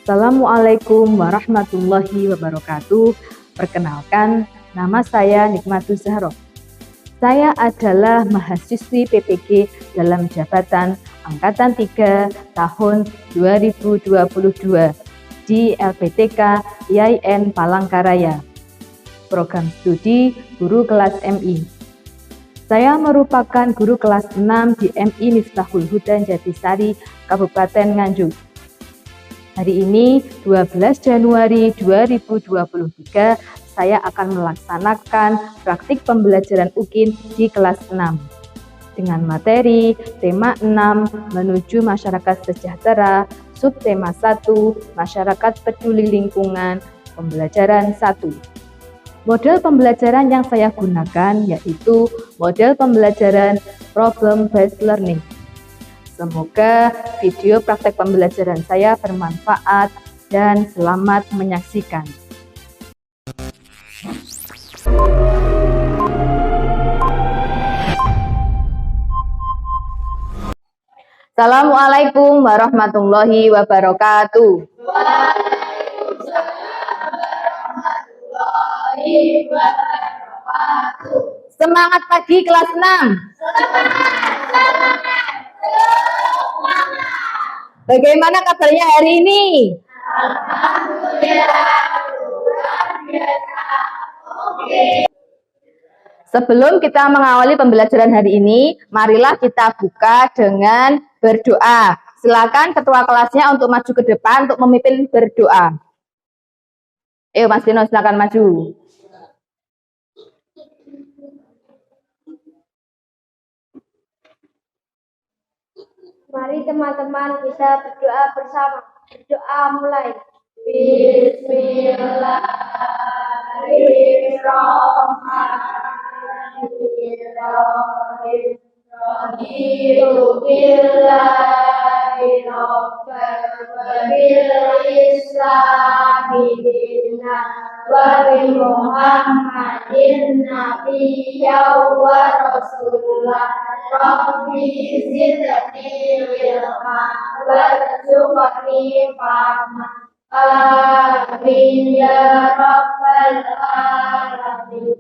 Assalamualaikum warahmatullahi wabarakatuh. Perkenalkan, nama saya Nikmatus Zahro. Saya adalah mahasiswi PPG dalam jabatan Angkatan 3 tahun 2022 di LPTK IAIN Palangkaraya, program studi guru kelas MI. Saya merupakan guru kelas 6 di MI Miftahul Huda Jatisari, Kabupaten Nganjuk. Hari ini, 12 Januari 2023, saya akan melaksanakan praktik pembelajaran UKIN di kelas 6 dengan materi tema 6 menuju masyarakat sejahtera, subtema 1 masyarakat peduli lingkungan, pembelajaran 1. Model pembelajaran yang saya gunakan yaitu model pembelajaran problem based learning. Semoga video praktek pembelajaran saya bermanfaat dan selamat menyaksikan. Assalamualaikum warahmatullahi wabarakatuh. Semangat pagi kelas 6. Bagaimana kabarnya hari ini? Sebelum kita mengawali pembelajaran hari ini, marilah kita buka dengan berdoa. Silakan ketua kelasnya untuk maju ke depan untuk memimpin berdoa. Ayo Mas Dino, silakan maju. Mari teman-teman kita berdoa bersama. Doa mulai. Bismillahirrahmanirrahim. Wa bi Muhammadin nabiyya wa rasulullah rabbi zidni ilma warzuqni fahma amin ya rabbal alamin.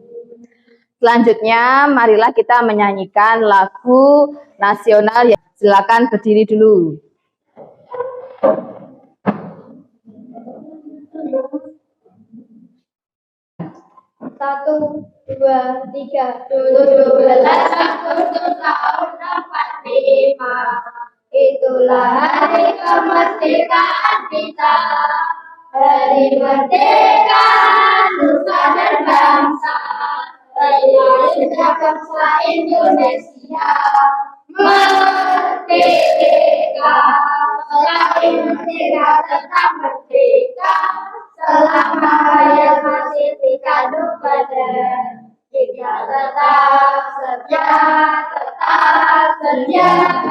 Selanjutnya, marilah kita menyanyikan lagu nasional. Silakan berdiri dulu. Satu, dua, tiga. 17 Agustus tahun 45, itulah hari kemerdekaan kita. Hari kemerdekaan nusa dan bangsa, Indonesia bangsa Indonesia merdeka. Setelah merdeka tetap merdeka, selama hayat masih dikandung badan. Kita tetap setia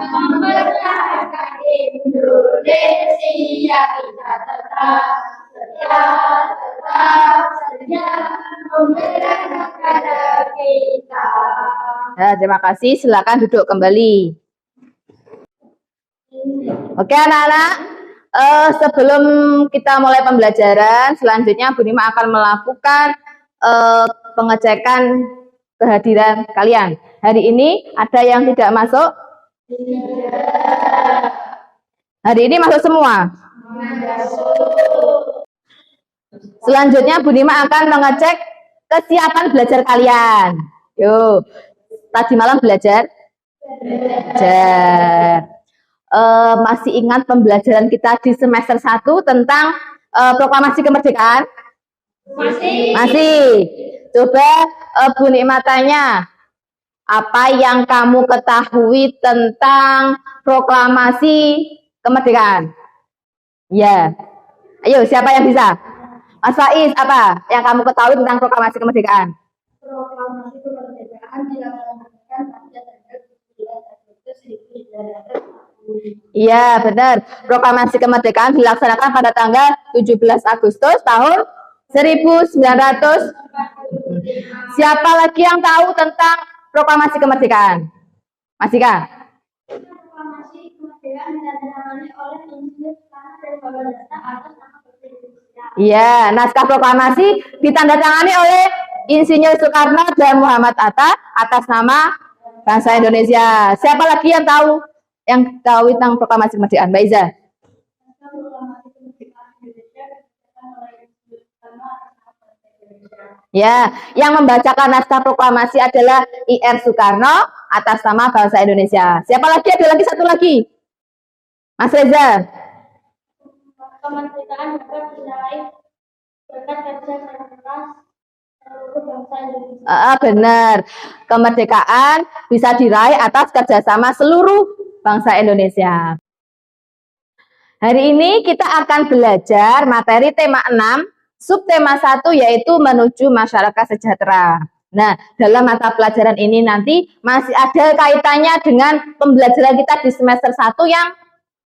mempertahankan Indonesia. Kita tetap setia membela negara kita. Ya, terima kasih. Silakan duduk kembali. Oke anak-anak, sebelum kita mulai pembelajaran, selanjutnya Bu Nima akan melakukan pengecekan kehadiran kalian. Hari ini ada yang tidak masuk? Hari ini masuk semua? Selanjutnya Bu Nima akan mengecek kesiapan belajar kalian. Yuk, tadi malam belajar? Masih ingat pembelajaran kita di semester 1 tentang proklamasi kemerdekaan? Masih. Coba Bu Nikma tanya, apa yang kamu ketahui tentang proklamasi kemerdekaan? Ya. Ayo, siapa yang bisa? Mas Faiz, apa yang kamu ketahui tentang proklamasi kemerdekaan? Proklamasi kemerdekaan dilaksanakan pada tanggal 17 Agustus 1945. Iya, benar. Proklamasi kemerdekaan dilaksanakan pada tanggal 17 Agustus tahun 1945. Siapa lagi yang tahu tentang proklamasi kemerdekaan? Mas Ika? Proklamasi kemerdekaan ditandatangani oleh Insinyur Soekarno dan Hatta atas Ya, naskah proklamasi ditandatangani oleh Insinyur Soekarno dan Muhammad Hatta atas nama bangsa Indonesia. Siapa lagi yang tahu tentang proklamasi kemerdekaan, Mbak Iza? Ya, yang membacakan naskah proklamasi adalah IR Soekarno atas nama bangsa Indonesia. Siapa lagi? Ada lagi satu lagi, Mas Reza. Kemerdekaan dapat diraih berkat kerja keras seluruh bangsa Indonesia. Benar, kemerdekaan bisa diraih atas kerjasama seluruh bangsa Indonesia. Hari ini kita akan belajar materi tema 6, subtema 1 yaitu menuju masyarakat sejahtera. Nah, dalam mata pelajaran ini nanti masih ada kaitannya dengan pembelajaran kita di semester 1 yang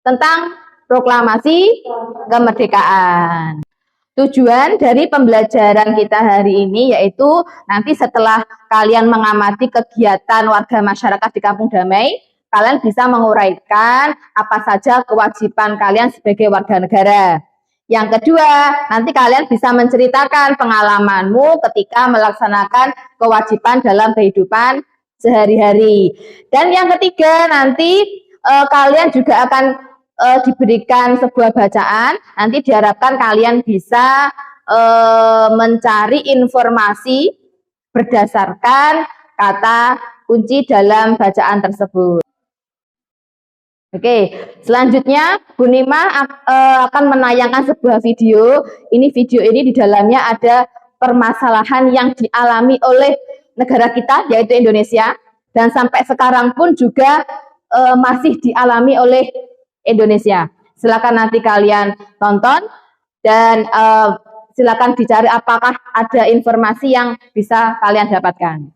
tentang proklamasi kemerdekaan. Tujuan dari pembelajaran kita hari ini yaitu nanti setelah kalian mengamati kegiatan warga masyarakat di Kampung Damai, kalian bisa menguraikan apa saja kewajiban kalian sebagai warga negara. Yang kedua, nanti kalian bisa menceritakan pengalamanmu ketika melaksanakan kewajiban dalam kehidupan sehari-hari. Dan yang ketiga, nanti kalian juga akan diberikan sebuah bacaan. Nanti diharapkan kalian bisa mencari informasi berdasarkan kata kunci dalam bacaan tersebut. Oke, selanjutnya Bu Nima akan menayangkan sebuah video. Video ini di dalamnya ada permasalahan yang dialami oleh negara kita, yaitu Indonesia, dan sampai sekarang pun juga masih dialami oleh Indonesia. Silakan nanti kalian tonton dan silakan dicari apakah ada informasi yang bisa kalian dapatkan.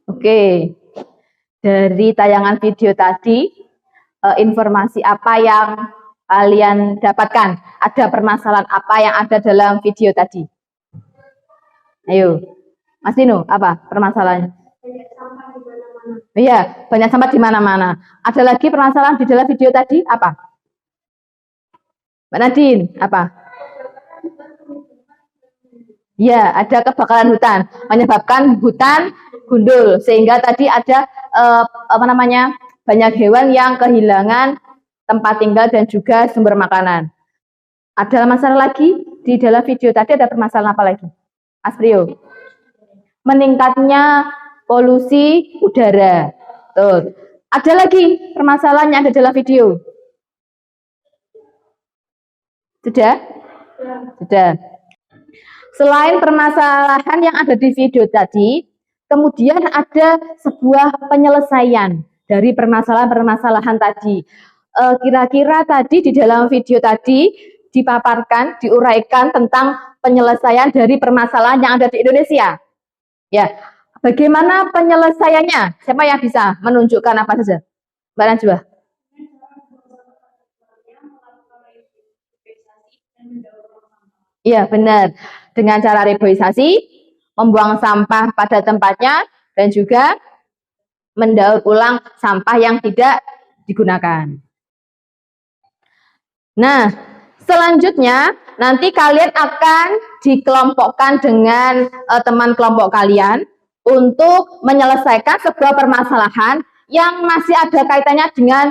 Oke, dari tayangan video tadi, informasi apa yang kalian dapatkan? Ada permasalahan apa yang ada dalam video tadi? Ayo, Mas Dino, apa permasalahannya? Iya, banyak sampah di mana-mana. Ada lagi permasalahan di dalam video tadi apa? Mbak Nadine, apa? Ya, ada kebakaran hutan, menyebabkan hutan gundul, sehingga tadi ada banyak hewan yang kehilangan tempat tinggal dan juga sumber makanan. Ada masalah lagi di dalam video tadi, ada permasalahan apa lagi? Asprio, meningkatnya polusi udara. Tuh. Ada lagi permasalahan yang ada dalam video. Sudah? Sudah. Selain permasalahan yang ada di video tadi, kemudian ada sebuah penyelesaian dari permasalahan-permasalahan tadi. Kira-kira tadi di dalam video tadi dipaparkan, diuraikan tentang penyelesaian dari permasalahan yang ada di Indonesia. Ya, bagaimana penyelesaiannya? Siapa yang bisa menunjukkan apa saja? Mbak Najwa. Iya, benar. Dengan cara reboisasi, membuang sampah pada tempatnya, dan juga mendaur ulang sampah yang tidak digunakan. Nah, selanjutnya nanti kalian akan dikelompokkan dengan teman kelompok kalian untuk menyelesaikan sebuah permasalahan yang masih ada kaitannya dengan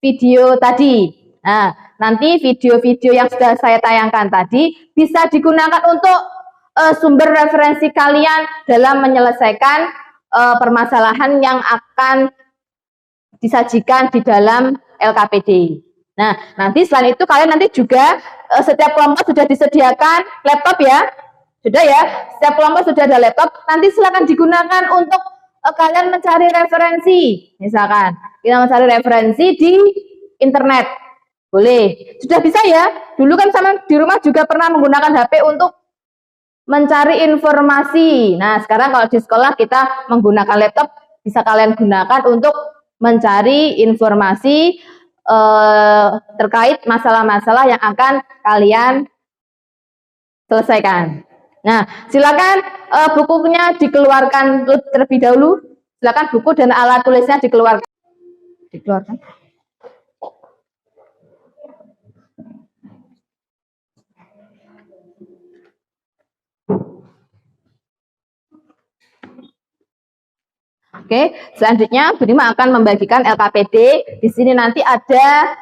video tadi. Nah, nanti video-video yang sudah saya tayangkan tadi bisa digunakan untuk sumber referensi kalian dalam menyelesaikan permasalahan yang akan disajikan di dalam LKPD. Nah, nanti selain itu kalian nanti juga setiap kelompok sudah disediakan laptop ya. Sudah ya, setiap kelompok sudah ada laptop. Nanti silakan digunakan untuk kalian mencari referensi. Misalkan kita mencari referensi di internet. Boleh. Sudah bisa ya? Dulu kan sama di rumah juga pernah menggunakan HP untuk mencari informasi. Nah, sekarang kalau di sekolah kita menggunakan laptop, bisa kalian gunakan untuk mencari informasi terkait masalah-masalah yang akan kalian selesaikan. Nah, silakan bukunya dikeluarkan terlebih dahulu. Silakan buku dan alat tulisnya dikeluarkan. Oke, selanjutnya Bu Nima akan membagikan LKPD. Di sini nanti ada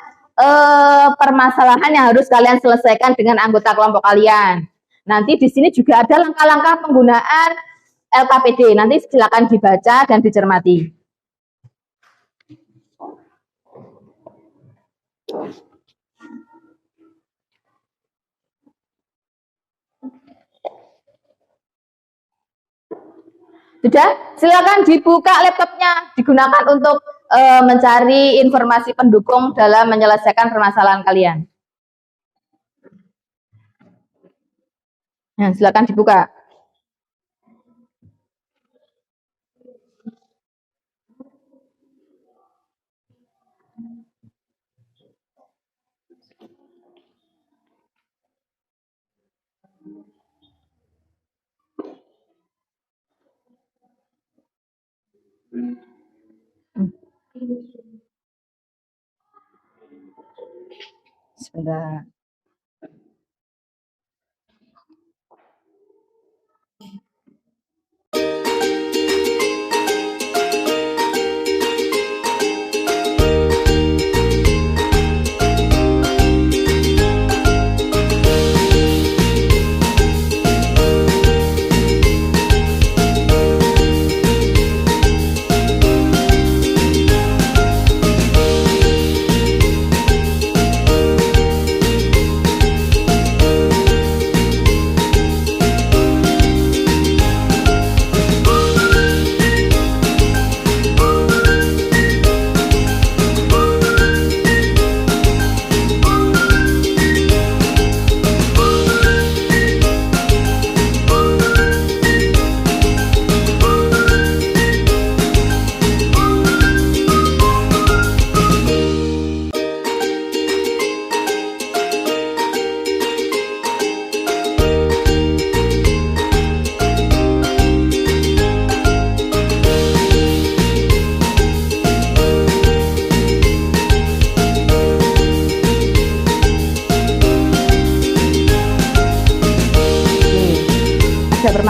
permasalahan yang harus kalian selesaikan dengan anggota kelompok kalian. Nanti di sini juga ada langkah-langkah penggunaan LKPD. Nanti silakan dibaca dan dicermati. Sudah, silakan dibuka laptopnya, digunakan untuk mencari informasi pendukung dalam menyelesaikan permasalahan kalian. Nah, silakan dibuka. Sebentar.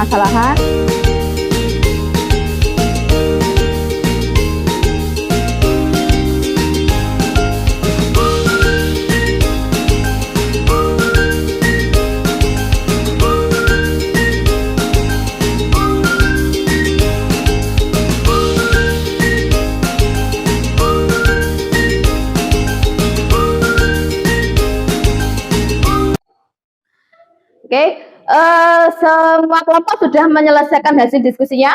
permasalahan? Oke, semua kelompok sudah menyelesaikan hasil diskusinya?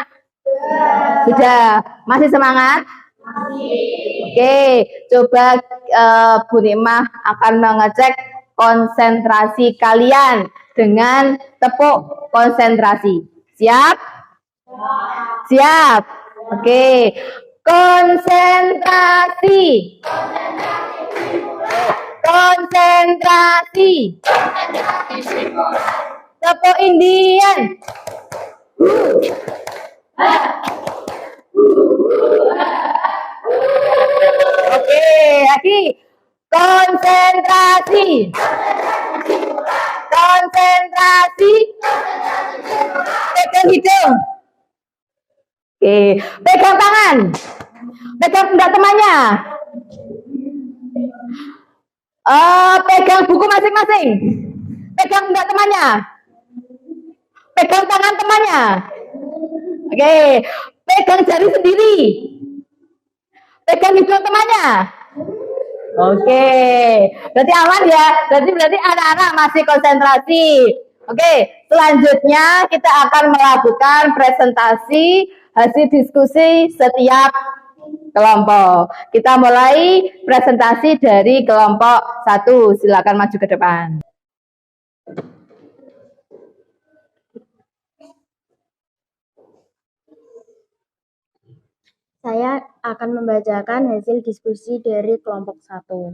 Sudah. Masih semangat? Oke, coba Bu Nikmah akan mengecek konsentrasi kalian dengan tepuk konsentrasi. Siap? Siap. Oke, konsentrasi. Konsentrasi. Tepuk Indian. Oke, lagi. Konsentrasi. Konsentrasi. Pegang hidung. Oke, pegang tangan. Pegang pundak temannya. Pegang buku masing-masing. Pegang pundak temannya. Pegang tangan temannya. Oke, pegang jari sendiri. Pegang hidung temannya. Oke, berarti aman ya. Berarti anak-anak masih konsentrasi. Oke, selanjutnya kita akan melakukan presentasi hasil diskusi setiap kelompok. Kita mulai presentasi dari kelompok 1. Silakan maju ke depan. Saya akan membacakan hasil diskusi dari kelompok 1.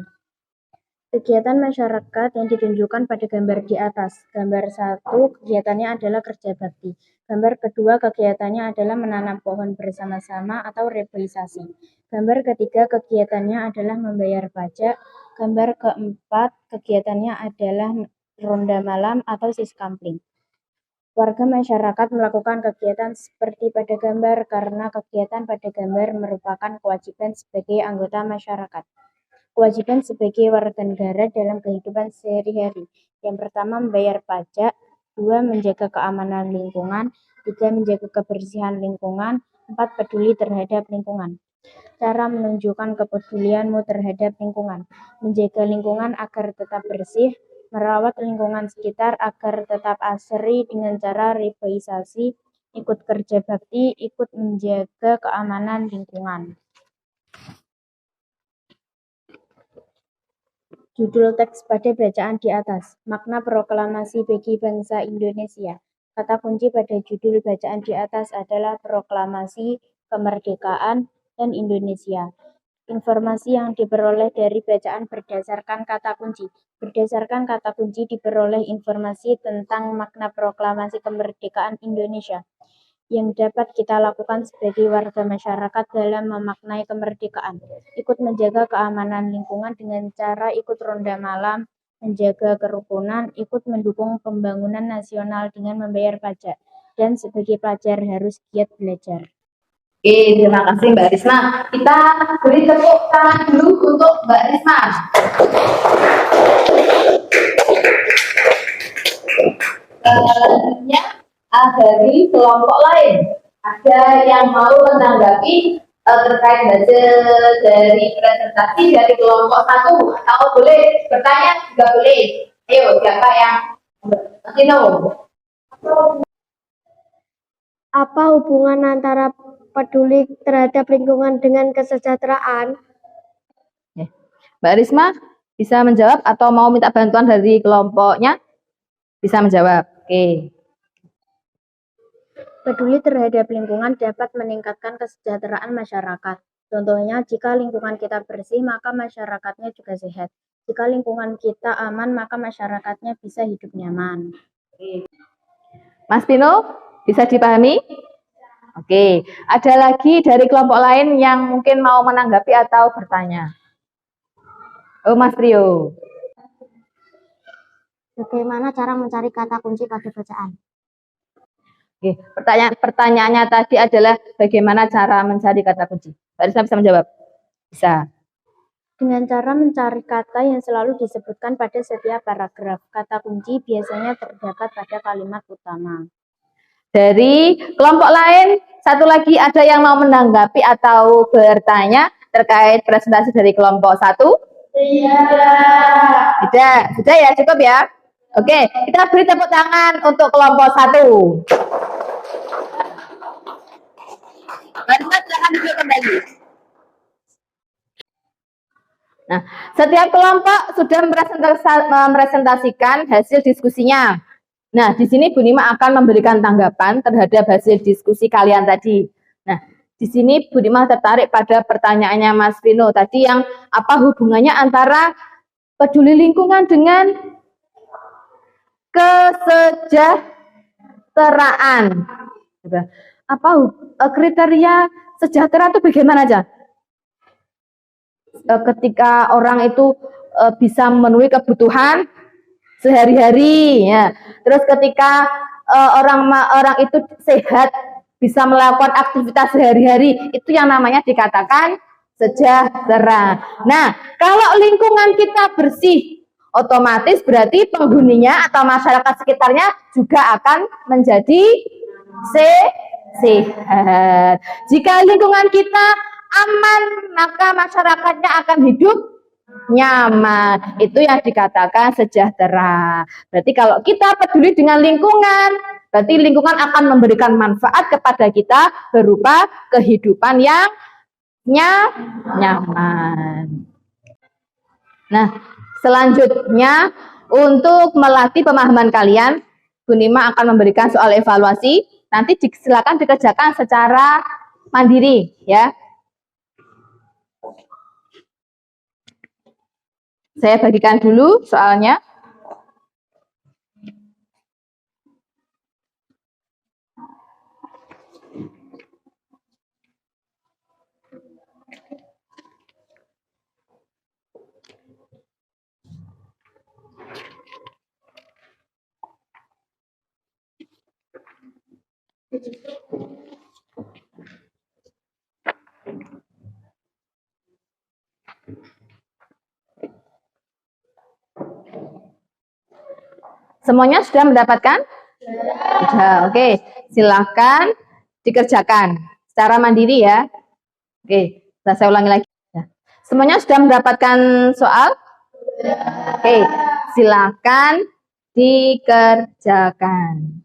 Kegiatan masyarakat yang ditunjukkan pada gambar di atas. Gambar 1, kegiatannya adalah kerja bakti. Gambar kedua, kegiatannya adalah menanam pohon bersama-sama atau reboisasi. Gambar ketiga, kegiatannya adalah membayar pajak. Gambar keempat, kegiatannya adalah ronda malam atau siskampling. Warga masyarakat melakukan kegiatan seperti pada gambar karena kegiatan pada gambar merupakan kewajiban sebagai anggota masyarakat. Kewajiban sebagai warga negara dalam kehidupan sehari-hari. Yang pertama, membayar pajak. 2, menjaga keamanan lingkungan. 3, menjaga kebersihan lingkungan. 4, peduli terhadap lingkungan. Cara menunjukkan kepedulianmu terhadap lingkungan. Menjaga lingkungan agar tetap bersih. Merawat lingkungan sekitar agar tetap asri dengan cara reboisasi, ikut kerja bakti, ikut menjaga keamanan lingkungan. Judul teks pada bacaan di atas. Makna proklamasi bagi bangsa Indonesia. Kata kunci pada judul bacaan di atas adalah proklamasi, kemerdekaan, dan Indonesia. Informasi yang diperoleh dari bacaan berdasarkan kata kunci. Berdasarkan kata kunci diperoleh informasi tentang makna proklamasi kemerdekaan Indonesia yang dapat kita lakukan sebagai warga masyarakat dalam memaknai kemerdekaan. Ikut menjaga keamanan lingkungan dengan cara ikut ronda malam, menjaga kerukunan, ikut mendukung pembangunan nasional dengan membayar pajak, dan sebagai pelajar harus giat belajar. Oke, terima kasih Mbak Risma. Kita beri tepuk tangan dulu untuk Mbak Risma. Selanjutnya dari kelompok lain. Ada yang mau menanggapi terkait hasil dari presentasi dari kelompok 1 atau boleh bertanya juga boleh. Ayo, siapa yang Apa hubungan antara peduli terhadap lingkungan dengan kesejahteraan? Mbak Risma bisa menjawab atau mau minta bantuan dari kelompoknya? Bisa menjawab. Oke. Peduli terhadap lingkungan dapat meningkatkan kesejahteraan masyarakat. Contohnya, jika lingkungan kita bersih, maka masyarakatnya juga sehat. Jika lingkungan kita aman, maka masyarakatnya bisa hidup nyaman. Mas Pino, bisa dipahami? Oke, ada lagi dari kelompok lain yang mungkin mau menanggapi atau bertanya? Oh, Mas Trio. Bagaimana cara mencari kata kunci pada bacaan? Oke, pertanyaannya tadi adalah bagaimana cara mencari kata kunci. Mbak Risma bisa menjawab? Bisa. Dengan cara mencari kata yang selalu disebutkan pada setiap paragraf. Kata kunci biasanya terdapat pada kalimat utama. Dari kelompok lain, satu lagi ada yang mau menanggapi atau bertanya terkait presentasi dari kelompok 1? Tidak. Sudah ya, cukup ya? Oke, kita beri tepuk tangan untuk kelompok 1. Barusan silakan duduk kembali. Nah, setiap kelompok sudah mempresentasikan hasil diskusinya. Nah, di sini Bu Nima akan memberikan tanggapan terhadap hasil diskusi kalian tadi. Nah, di sini Bu Nima tertarik pada pertanyaannya Mas Vino tadi yang apa hubungannya antara peduli lingkungan dengan kesejahteraan. Apa kriteria sejahtera itu bagaimana aja? Ketika orang itu bisa memenuhi kebutuhan sehari-hari, ya. Terus ketika orang itu sehat, bisa melakukan aktivitas sehari-hari, itu yang namanya dikatakan sejahtera. Nah, kalau lingkungan kita bersih, otomatis berarti penghuninya atau masyarakat sekitarnya juga akan menjadi sehat. Jika lingkungan kita aman, maka masyarakatnya akan hidup nyaman. Itu yang dikatakan sejahtera. Berarti kalau kita peduli dengan lingkungan, berarti lingkungan akan memberikan manfaat kepada kita berupa kehidupan yang nyaman. Nah, selanjutnya untuk melatih pemahaman kalian, Bu Nima akan memberikan soal evaluasi. Nanti silakan dikerjakan secara mandiri, ya. Saya bagikan dulu soalnya. Semuanya sudah mendapatkan? Sudah, oke. Silahkan dikerjakan secara mandiri ya. Oke, saya ulangi lagi. Semuanya sudah mendapatkan soal? Oke, silahkan dikerjakan.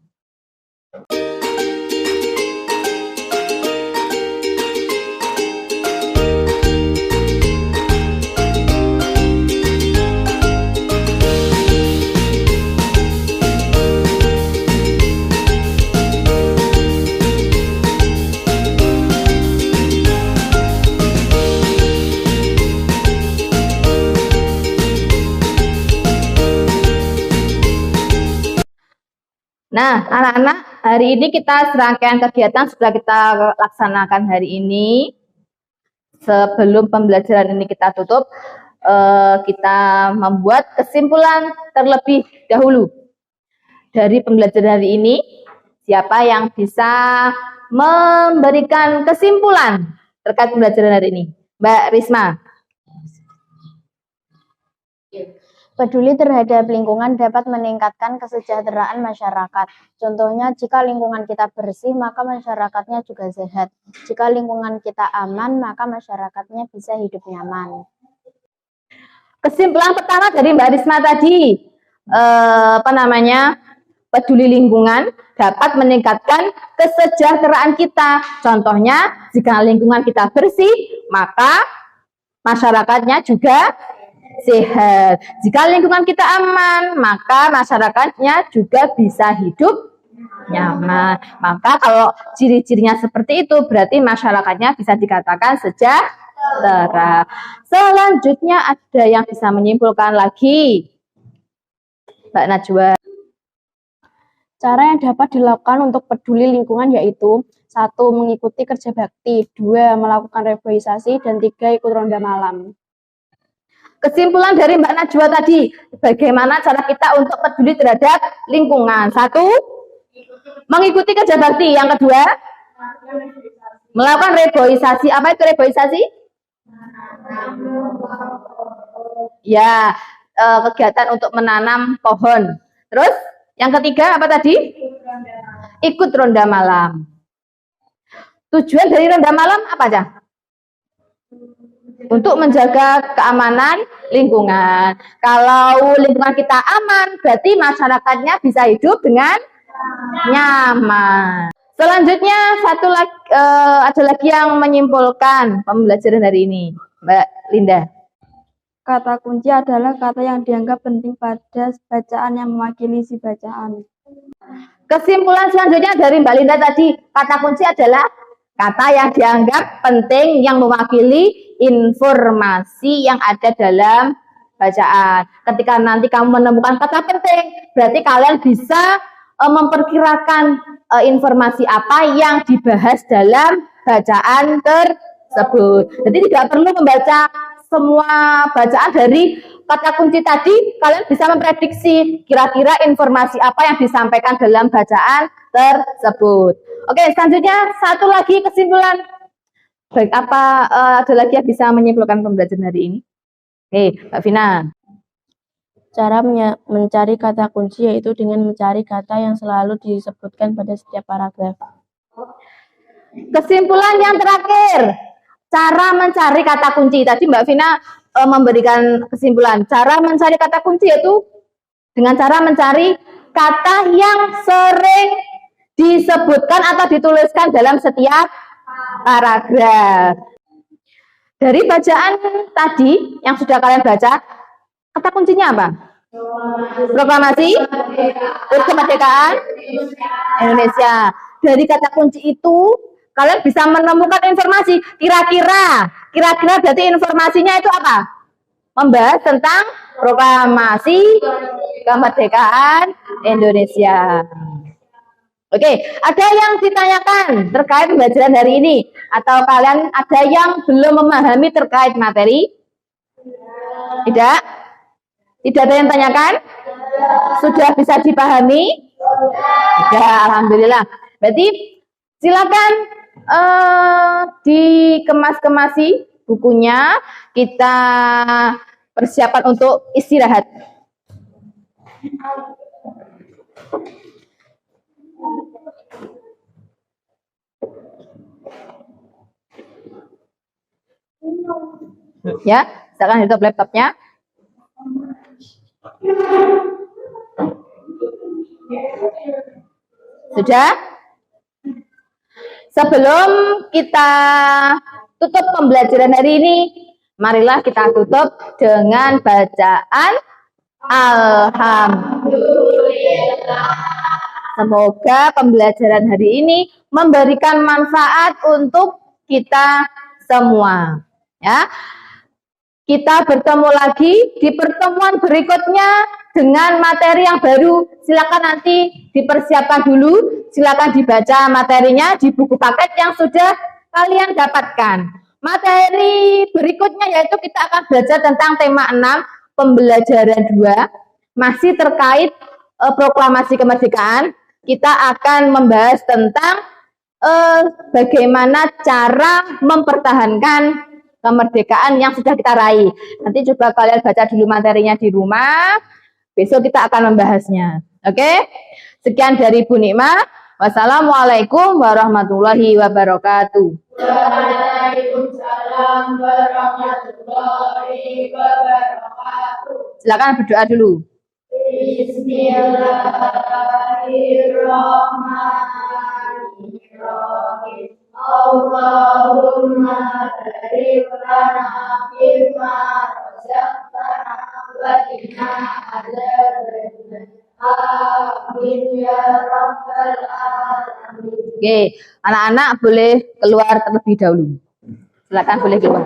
Nah, anak-anak, hari ini kita serangkaian kegiatan sudah kita laksanakan hari ini. Sebelum pembelajaran ini kita tutup, kita membuat kesimpulan terlebih dahulu. Dari pembelajaran hari ini, siapa yang bisa memberikan kesimpulan terkait pembelajaran hari ini? Mbak Risma. Peduli terhadap lingkungan dapat meningkatkan kesejahteraan masyarakat. Contohnya, jika lingkungan kita bersih, maka masyarakatnya juga sehat. Jika lingkungan kita aman, maka masyarakatnya bisa hidup nyaman. Kesimpulan pertama dari Mbak Risma tadi, peduli lingkungan dapat meningkatkan kesejahteraan kita. Contohnya, jika lingkungan kita bersih, maka masyarakatnya juga sehat. Jika lingkungan kita aman, maka masyarakatnya juga bisa hidup nyaman. Maka kalau ciri-cirinya seperti itu, berarti masyarakatnya bisa dikatakan sejahtera. Selanjutnya ada yang bisa menyimpulkan lagi? Mbak Najwa. Cara yang dapat dilakukan untuk peduli lingkungan yaitu 1. Mengikuti kerja bakti, 2. Melakukan reboisasi, dan 3. Ikut ronda malam. Kesimpulan dari Mbak Najwa tadi, bagaimana cara kita untuk peduli terhadap lingkungan? 1. Mengikuti kerja bakti. Yang kedua, melakukan reboisasi. Apa itu reboisasi? Ya, kegiatan untuk menanam pohon. Terus, yang ketiga apa tadi? Ikut ronda malam. Tujuan dari ronda malam apa aja? Untuk menjaga keamanan lingkungan. Kalau lingkungan kita aman, berarti masyarakatnya bisa hidup dengan nyaman. Selanjutnya ada lagi yang menyimpulkan pembelajaran hari ini, Mbak Linda. Kata kunci adalah kata yang dianggap penting pada bacaan yang mewakili isi bacaan. Kesimpulan selanjutnya dari Mbak Linda tadi, kata kunci adalah kata yang dianggap penting yang mewakili informasi yang ada dalam bacaan. Ketika nanti kamu menemukan kata penting, berarti kalian bisa memperkirakan informasi apa yang dibahas dalam bacaan tersebut. Jadi tidak perlu membaca semua bacaan dari kata kunci tadi, kalian bisa memprediksi kira-kira informasi apa yang disampaikan dalam bacaan tersebut. Oke, selanjutnya satu lagi kesimpulan. Baik, ada lagi yang bisa menyimpulkan pembelajaran hari ini? Oke, Mbak Vina. Cara mencari kata kunci yaitu dengan mencari kata yang selalu disebutkan pada setiap paragraf. Kesimpulan yang terakhir, cara mencari kata kunci. Tadi Mbak Vina memberikan kesimpulan. Cara mencari kata kunci yaitu dengan cara mencari kata yang sering disebutkan atau dituliskan dalam setiap paragraf. Dari bacaan tadi yang sudah kalian baca, kata kuncinya apa? Proklamasi kemerdekaan Indonesia. Dari kata kunci itu kalian bisa menemukan informasi. Kira-kira berarti informasinya itu apa? Membahas tentang proklamasi kemerdekaan Indonesia. Oke, ada yang ditanyakan terkait pembelajaran hari ini? Atau kalian ada yang belum memahami terkait materi? Tidak? Tidak ada yang tanyakan? Sudah bisa dipahami? Ya, alhamdulillah. Berarti silakan dikemas-kemasi bukunya. Kita persiapan untuk istirahat. Ya, silakan tutup laptopnya. Sudah? Sebelum kita tutup pembelajaran hari ini, marilah kita tutup dengan bacaan Alhamdulillah. Semoga pembelajaran hari ini memberikan manfaat untuk kita semua. Ya, kita bertemu lagi di pertemuan berikutnya dengan materi yang baru. Silakan nanti dipersiapkan dulu, silakan dibaca materinya di buku paket yang sudah kalian dapatkan. Materi berikutnya yaitu kita akan belajar tentang tema 6, pembelajaran 2, masih terkait proklamasi kemerdekaan. Kita akan membahas tentang bagaimana cara mempertahankan kemerdekaan yang sudah kita raih. Nanti coba kalian baca dulu materinya di rumah. Besok kita akan membahasnya. Oke? Sekian dari Bu Nikma. Wassalamualaikum warahmatullahi wabarakatuh. Waalaikumsalam warahmatullahi wabarakatuh. Silakan berdoa dulu. Bismillahirrahmanirrahim. Allahumma barik lana fima razaqtana wa qina adzabannar. Amin ya rabbal alamin. Oke, anak-anak boleh keluar terlebih dahulu. Silakan boleh keluar.